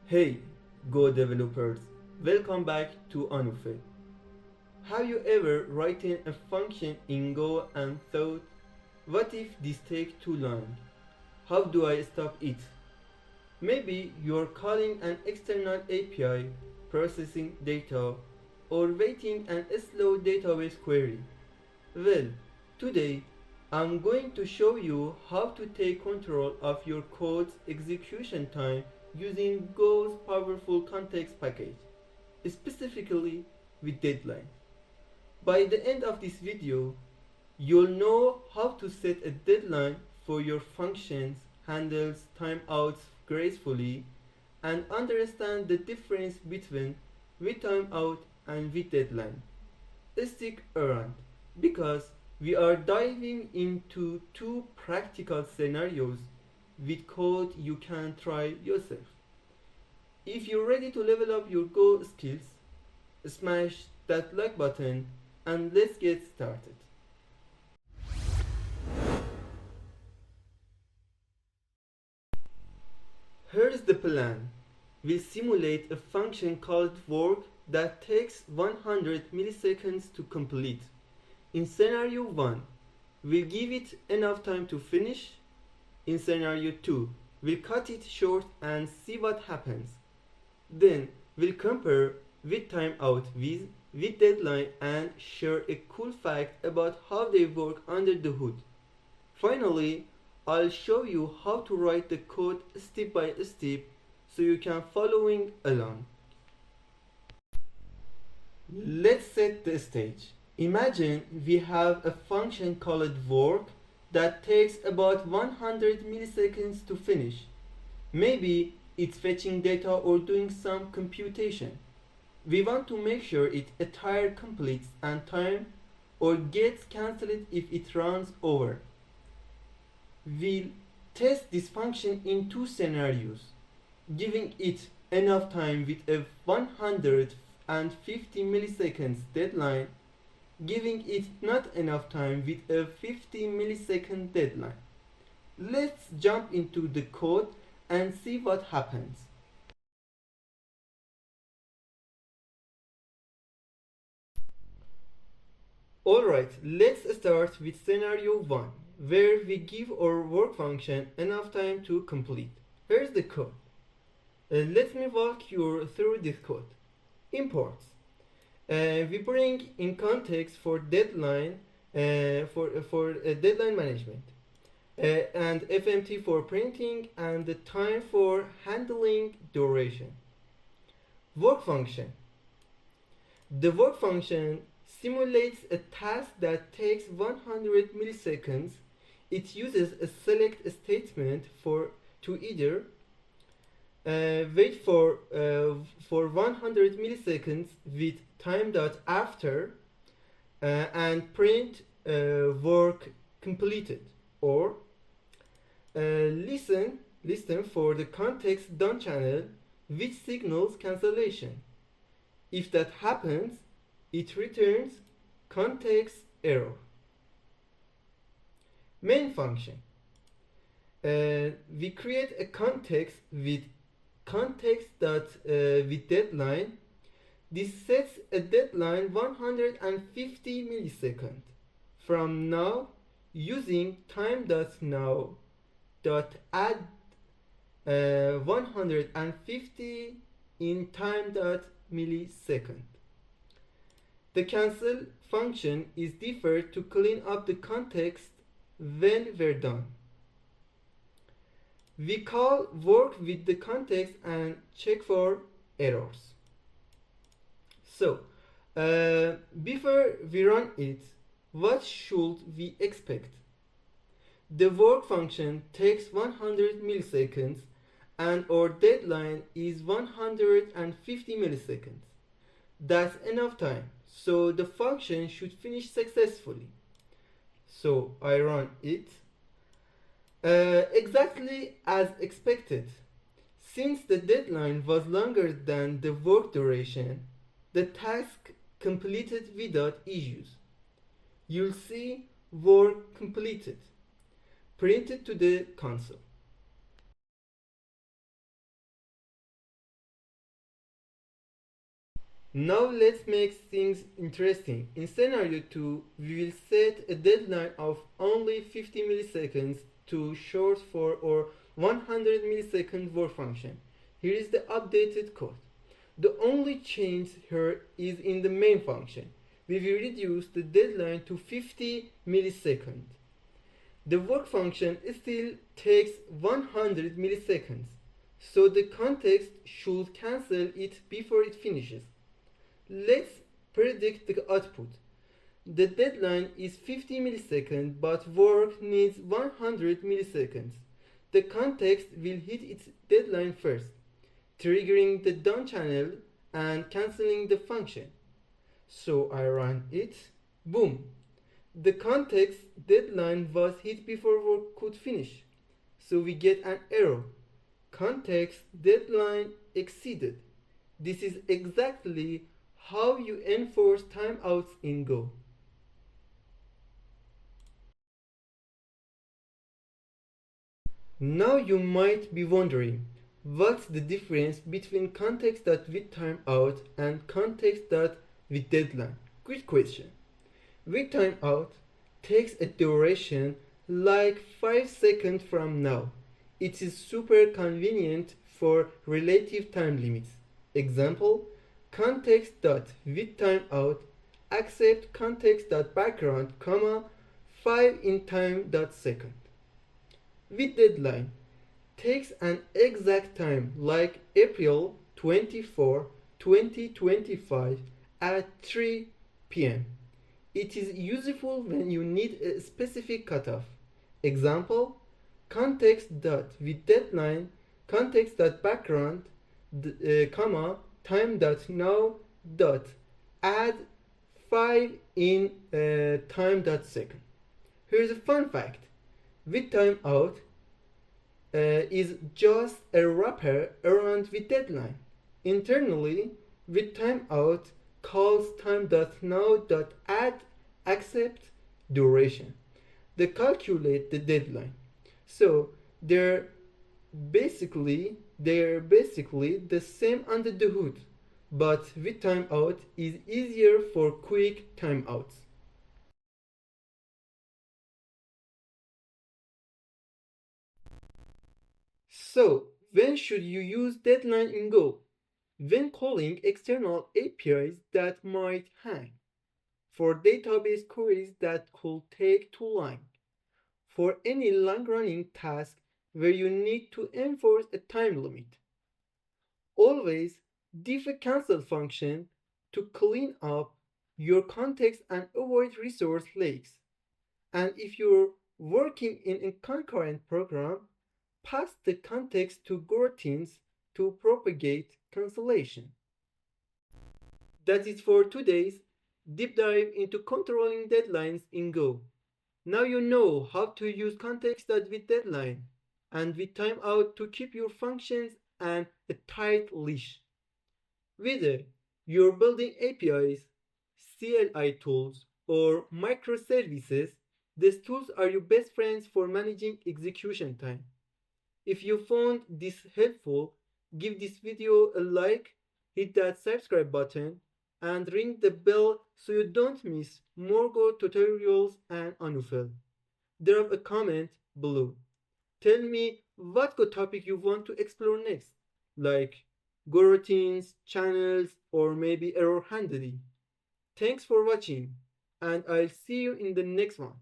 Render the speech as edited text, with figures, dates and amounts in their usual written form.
Hey, Go developers, welcome back to Anophel. Have you ever written a function in Go and thought, what if this takes too long? How do I stop it? Maybe you're calling an external API, processing data, or waiting a slow database query. Well, today I'm going to show you how to take control of your code's execution time using Go's powerful context package, specifically with Deadline. By the end of this video, you'll know how to set a deadline for your functions, handles timeouts gracefully, and understand the difference between WithTimeout and WithDeadline. Stick around, because we are diving into two practical scenarios with code you can try yourself. If you're ready to level up your Go skills, smash that like button and let's get started. Here's the plan. We'll simulate a function called work that takes 100 milliseconds to complete. In scenario 1, we'll give it enough time to finish. In scenario 2, we'll cut it short and see what happens. Then we'll compare WithTimeout with WithDeadline and share a cool fact about how they work under the hood. Finally, I'll show you how to write the code step by step so you can following along. Let's set the stage. Imagine we have a function called work that takes about 100 milliseconds to finish. Maybe it's fetching data or doing some computation. We want to make sure it entire completes on time or gets cancelled if it runs over. We'll test this function in two scenarios, giving it enough time with a 150 milliseconds deadline, giving it not enough time with a 50 millisecond deadline. Let's jump into the code and see what happens. Alright, let's start with scenario 1, where we give our work function enough time to complete. Here's the code. Let me walk you through this code. Imports. We bring in context for deadline for deadline management, and FMT for printing, and the time for handling duration. Work function. The work function simulates a task that takes 100 milliseconds. It uses a select statement to either wait for 100 milliseconds with time.after and print work completed, or listen for the context done channel which signals cancellation. If that happens, it returns context error. Main function. We create a context with context.WithDeadline. This sets a deadline 150 milliseconds from now using time.now.add 150 in time.millisecond. The cancel function is deferred to clean up the context when we're done. We call work with the context and check for errors. So, before we run it, what should we expect? The work function takes 100 milliseconds and our deadline is 150 milliseconds. That's enough time, so the function should finish successfully. So I run it. Exactly as expected. Since the deadline was longer than the work duration, the task completed without issues. You'll see work completed printed to the console. Now let's make things interesting. In scenario 2, we will set a deadline of only 50 milliseconds to short for our 100 millisecond work function. Here is the updated code. The only change here is in the main function. We will reduce the deadline to 50 milliseconds. The work function still takes 100 milliseconds, so the context should cancel it before it finishes. Let's predict the output. The deadline is 50 milliseconds, but work needs 100 milliseconds. The context will hit its deadline first, triggering the done channel and cancelling the function. So I run it, boom. The context deadline was hit before work could finish. So we get an error. Context deadline exceeded. This is exactly how you enforce timeouts in Go. Now you might be wondering, what's the difference between context.WithTimeout and context.WithDeadline? Good question. WithTimeout takes a duration like 5 seconds from now. It is super convenient for relative time limits. Example, context.WithTimeout accept context.background, 5 in time.second. WithDeadline takes an exact time like April 24, 2025 at 3 p.m. It is useful when you need a specific cutoff. Example, context.WithDeadline context.background, time.now add 5 in time.second. Here's a fun fact. WithTimeout is just a wrapper around WithDeadline. Internally, WithTimeout calls time.now.add accept duration. They calculate the deadline. So they're basically the same under the hood, but WithTimeout is easier for quick timeouts. So, when should you use deadline in Go? When calling external APIs that might hang, for database queries that could take too long, for any long-running task where you need to enforce a time limit. Always diff a cancel function to clean up your context and avoid resource leaks. And if you're working in a concurrent program, pass the context to coroutines to propagate cancellation. That's it for today's deep dive into controlling deadlines in Go. Now you know how to use context.WithDeadline and WithTimeout to keep your functions and a tight leash. Whether you're building APIs, CLI tools, or microservices, these tools are your best friends for managing execution time. If you found this helpful, give this video a like, hit that subscribe button, and ring the bell so you don't miss more Go tutorials and Anophel. Drop a comment below. Tell me what Go topic you want to explore next, like Go routines, channels, or maybe error handling. Thanks for watching, and I'll see you in the next one.